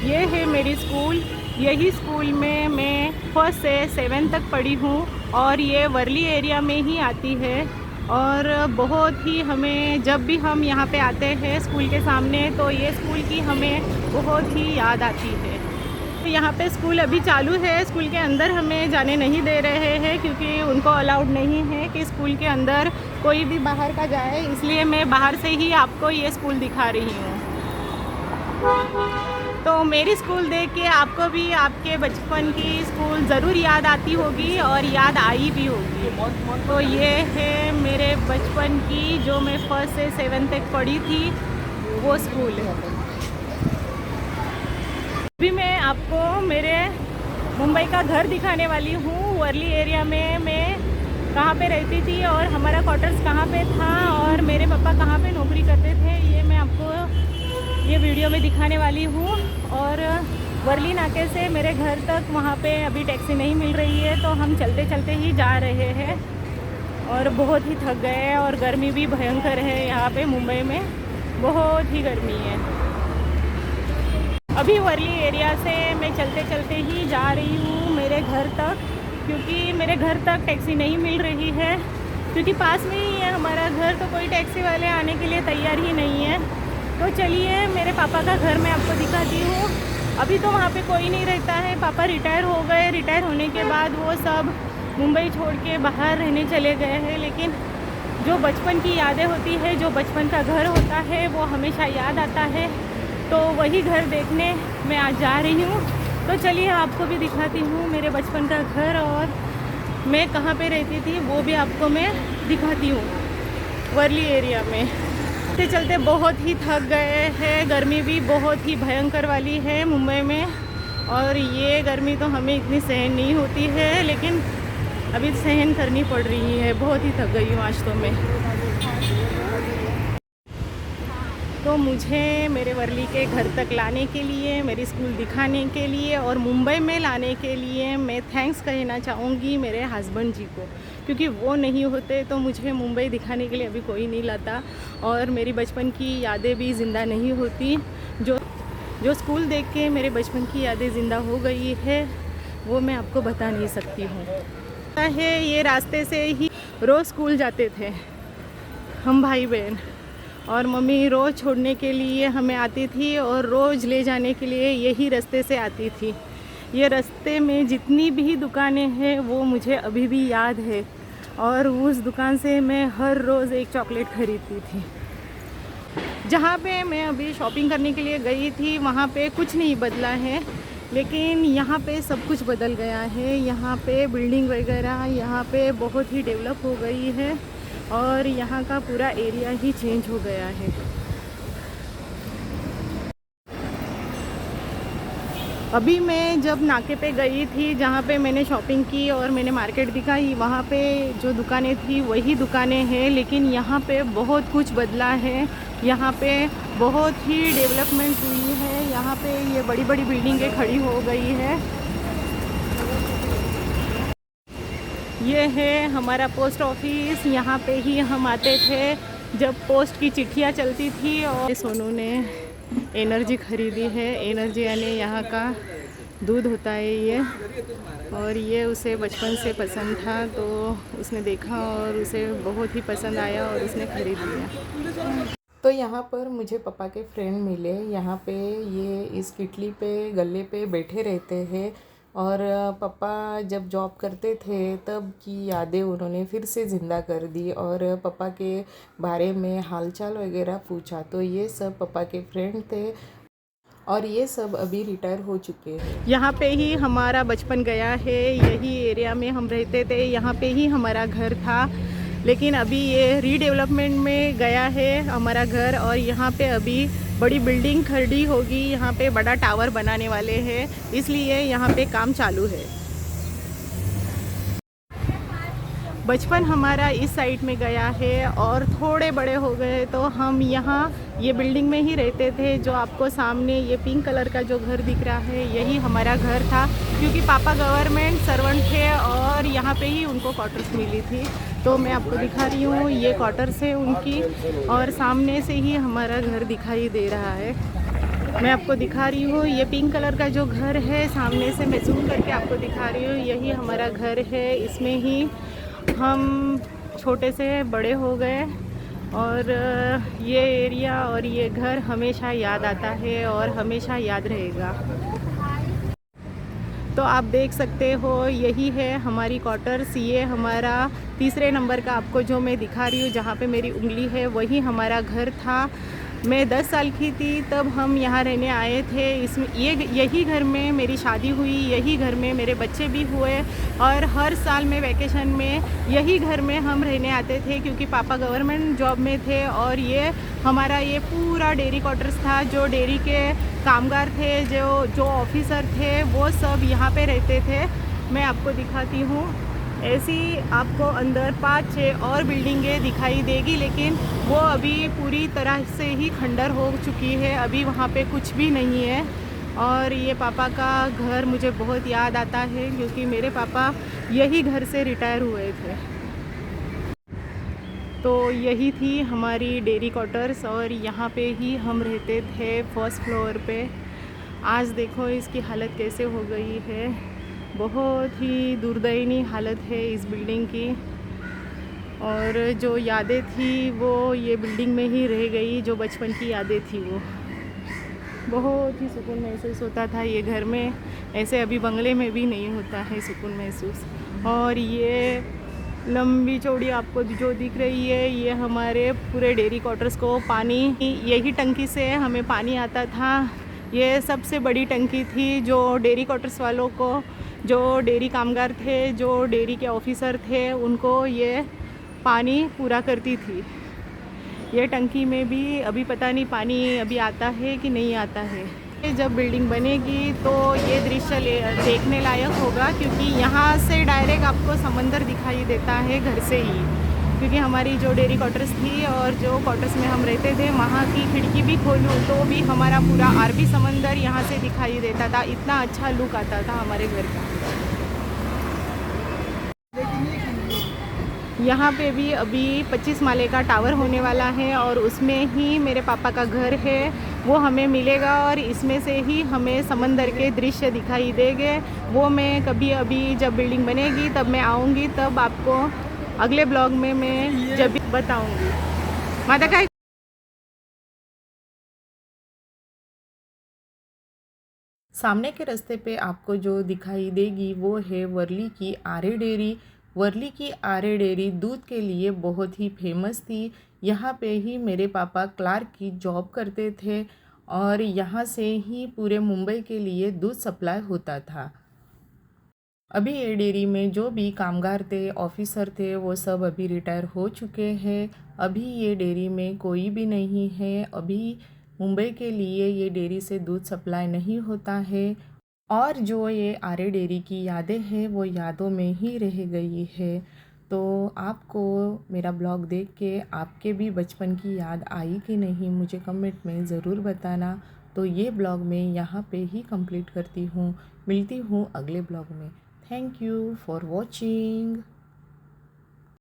ये है मेरी स्कूल। यही स्कूल में मैं फर्स्ट से 7 तक पढ़ी हूँ और ये वर्ली एरिया में ही आती है। और बहुत ही हमें जब भी हम यहाँ पे आते हैं स्कूल के सामने तो ये स्कूल की हमें बहुत ही याद आती है। यहाँ पे स्कूल अभी चालू है, स्कूल के अंदर हमें जाने नहीं दे रहे हैं क्योंकि उनको अलाउड नहीं है कि स्कूल के अंदर कोई भी बाहर का जाए, इसलिए मैं बाहर से ही आपको ये स्कूल दिखा रही हूँ। तो मेरी स्कूल देख के आपको भी आपके बचपन की स्कूल ज़रूर याद आती होगी और याद आई भी होगी। तो ये है मेरे बचपन की जो मैं फर्स्ट से 7 तक पढ़ी थी वो स्कूल है। अभी मैं आपको मेरे मुंबई का घर दिखाने वाली हूँ। वर्ली एरिया में मैं कहाँ पे रहती थी और हमारा क्वार्टर्स कहाँ पे था और मेरे पापा कहाँ पे नौकरी करते थे, ये मैं आपको ये वीडियो में दिखाने वाली हूँ। और वर्ली नाके से मेरे घर तक वहाँ पे अभी टैक्सी नहीं मिल रही है तो हम चलते चलते ही जा रहे हैं और बहुत ही थक गए हैं और गर्मी भी भयंकर है। यहाँ पे मुंबई में बहुत ही गर्मी है। अभी वर्ली एरिया से मैं चलते चलते ही जा रही हूँ मेरे घर तक, क्योंकि मेरे घर तक टैक्सी नहीं मिल रही है क्योंकि पास में ही है हमारा घर, तो कोई टैक्सी वाले आने के लिए तैयार ही नहीं है। तो चलिए मेरे पापा का घर मैं आपको दिखाती हूँ। अभी तो वहाँ पे कोई नहीं रहता है, पापा रिटायर हो गए। रिटायर होने के बाद वो सब मुंबई छोड़ के बाहर रहने चले गए हैं, लेकिन जो बचपन की यादें होती है, जो बचपन का घर होता है वो हमेशा याद आता है। तो वही घर देखने मैं आज जा रही हूँ। तो चलिए आपको भी दिखाती हूँ मेरे बचपन का घर और मैं कहाँ पे रहती थी वो भी आपको मैं दिखाती हूँ वर्ली एरिया में। चलते चलते बहुत ही थक गए हैं, गर्मी भी बहुत ही भयंकर वाली है मुंबई में और ये गर्मी तो हमें इतनी सहन नहीं होती है, लेकिन अभी सहन करनी पड़ रही है। बहुत ही थक गई हूँ आज तो मैं। तो मुझे मेरे वर्ली के घर तक लाने के लिए, मेरी स्कूल दिखाने के लिए और मुंबई में लाने के लिए मैं थैंक्स कहना चाहूँगी मेरे हस्बैंड जी को, क्योंकि वो नहीं होते तो मुझे मुंबई दिखाने के लिए अभी कोई नहीं लाता और मेरी बचपन की यादें भी ज़िंदा नहीं होती। जो स्कूल देख के मेरे बचपन की यादें ज़िंदा हो गई है वो मैं आपको बता नहीं सकती हूँ। है ये रास्ते से ही रोज़ स्कूल जाते थे हम भाई बहन, और मम्मी रोज़ छोड़ने के लिए हमें आती थी और रोज़ ले जाने के लिए यही रास्ते से आती थी। ये रास्ते में जितनी भी दुकानें हैं वो मुझे अभी भी याद है और उस दुकान से मैं हर रोज़ एक चॉकलेट खरीदती थी। जहाँ पे मैं अभी शॉपिंग करने के लिए गई थी वहाँ पे कुछ नहीं बदला है, लेकिन यहाँ पे सब कुछ बदल गया है। यहाँ पे बिल्डिंग वगैरह यहाँ पे बहुत ही डेवलप हो गई है और यहाँ का पूरा एरिया ही चेंज हो गया है। अभी मैं जब नाके पे गई थी जहाँ पे मैंने शॉपिंग की और मैंने मार्केट दिखाई, वहाँ पे जो दुकानें थी वही दुकानें हैं, लेकिन यहाँ पे बहुत कुछ बदला है। यहाँ पे बहुत ही डेवलपमेंट हुई है। यहाँ पे ये बड़ी बड़ी बिल्डिंगें खड़ी हो गई है। ये है हमारा पोस्ट ऑफिस। यहाँ पे ही हम आते थे जब पोस्ट की चिट्ठियाँ चलती थी। और सोनू ने एनर्जी ख़रीदी है। एनर्जी यानी यहाँ का दूध होता है ये, और ये उसे बचपन से पसंद था तो उसने देखा और उसे बहुत ही पसंद आया और उसने ख़रीद लिया। तो यहाँ पर मुझे पापा के फ्रेंड मिले। यहाँ पे ये इस किटली पे गले पे बैठे रहते हैं और पापा जब जॉब करते थे तब की यादें उन्होंने फिर से ज़िंदा कर दी और पापा के बारे में हालचाल वगैरह पूछा। तो ये सब पापा के फ्रेंड थे और ये सब अभी रिटायर हो चुके हैं। यहाँ पे ही हमारा बचपन गया है, यही एरिया में हम रहते थे, यहाँ पे ही हमारा घर था, लेकिन अभी ये रीडेवलपमेंट में गया है हमारा घर और यहाँ पे अभी बड़ी बिल्डिंग खड़ी होगी। यहाँ पे बड़ा टावर बनाने वाले हैं, इसलिए यहाँ पे काम चालू है। बचपन हमारा इस साइड में गया है और थोड़े बड़े हो गए तो हम यहाँ ये बिल्डिंग में ही रहते थे। जो आपको सामने ये पिंक कलर का जो घर दिख रहा है यही हमारा घर था, क्योंकि पापा गवर्नमेंट सर्वेंट थे और यहाँ पे ही उनको क्वार्टर्स मिली थी। तो मैं आपको दिखा रही हूँ ये क्वार्टर्स है उनकी और सामने से ही हमारा घर दिखाई दे रहा है। मैं आपको दिखा रही हूँ ये पिंक कलर का जो घर है, सामने से मैं जूम करके आपको दिखा रही हूँ, यही हमारा घर है। इसमें ही हम छोटे से बड़े हो गए और ये एरिया और ये घर हमेशा याद आता है और हमेशा याद रहेगा। तो आप देख सकते हो यही है हमारी क्वार्टर्स। ये हमारा तीसरे नंबर का आपको जो मैं दिखा रही हूँ, जहाँ पे मेरी उंगली है, वही हमारा घर था। मैं 10 साल की थी तब हम यहाँ रहने आए थे। इसमें यही घर में मेरी शादी हुई, यही घर में मेरे बच्चे भी हुए और हर साल में वैकेशन में यही घर में हम रहने आते थे, क्योंकि पापा गवर्नमेंट जॉब में थे। और ये हमारा ये पूरा डेयरी क्वार्टर्स था। जो डेयरी के कामगार थे, जो ऑफिसर थे, वो सब यहाँ पे रहते थे। मैं आपको दिखाती हूँ। ऐसी आपको अंदर 5-6 और बिल्डिंगें दिखाई देगी, लेकिन वो अभी पूरी तरह से ही खंडर हो चुकी है, अभी वहाँ पे कुछ भी नहीं है। और ये पापा का घर मुझे बहुत याद आता है, क्योंकि मेरे पापा यही घर से रिटायर हुए थे। तो यही थी हमारी डेयरी क्वार्टर्स और यहाँ पे ही हम रहते थे, फर्स्ट फ्लोर पे। आज देखो इसकी हालत कैसे हो गई है, बहुत ही दुर्दयनीय हालत है इस बिल्डिंग की। और जो यादें थी वो ये बिल्डिंग में ही रह गई, जो बचपन की यादें थी वो। बहुत ही सुकून महसूस होता था ये घर में, ऐसे अभी बंगले में भी नहीं होता है सुकून महसूस। और ये लंबी चौड़ी आपको जो दिख रही है, ये हमारे पूरे डेयरी क्वार्टर्स को पानी, यही टंकी से हमें पानी आता था। ये सबसे बड़ी टंकी थी जो डेयरी क्वार्टर्स वालों को, जो डेयरी कामगार थे, जो डेयरी के ऑफिसर थे, उनको ये पानी पूरा करती थी। ये टंकी में भी अभी पता नहीं पानी अभी आता है कि नहीं आता है। जब बिल्डिंग बनेगी तो ये दृश्य देखने लायक होगा, क्योंकि यहाँ से डायरेक्ट आपको समंदर दिखाई देता है घर से ही। क्योंकि हमारी जो डेयरी क्वार्टर्स थी और जो क्वार्टर्स में हम रहते थे, वहाँ की खिड़की भी खोलूँ तो भी हमारा पूरा अरबी समंदर यहाँ से दिखाई देता था। इतना अच्छा लुक आता था हमारे घर का। यहाँ पे भी अभी 25 माले का टावर होने वाला है और उसमें ही मेरे पापा का घर है, वो हमें मिलेगा और इसमें से ही हमें समंदर के दृश्य दिखाई देंगे। वो मैं कभी अभी जब बिल्डिंग बनेगी तब मैं आऊँगी, तब आपको अगले ब्लॉग में मैं जब भी बताऊँगी। माता का सामने के रास्ते पे आपको जो दिखाई देगी वो है वर्ली की आर्य डेयरी। वर्ली की आर्य डेयरी दूध के लिए बहुत ही फेमस थी। यहाँ पे ही मेरे पापा क्लार्क की जॉब करते थे और यहाँ से ही पूरे मुंबई के लिए दूध सप्लाई होता था। अभी ये डेयरी में जो भी कामगार थे, ऑफिसर थे, वो सब अभी रिटायर हो चुके हैं। अभी ये डेयरी में कोई भी नहीं है। अभी मुंबई के लिए ये डेयरी से दूध सप्लाई नहीं होता है। और जो ये आर्य डेयरी की यादें हैं वो यादों में ही रह गई है। तो आपको मेरा ब्लॉग देख के आपके भी बचपन की याद आई कि नहीं, मुझे कमेंट में ज़रूर बताना। तो ये ब्लॉग मैं यहाँ पे ही कंप्लीट करती हूँ। मिलती हूँ अगले ब्लॉग में। Thank you for watching.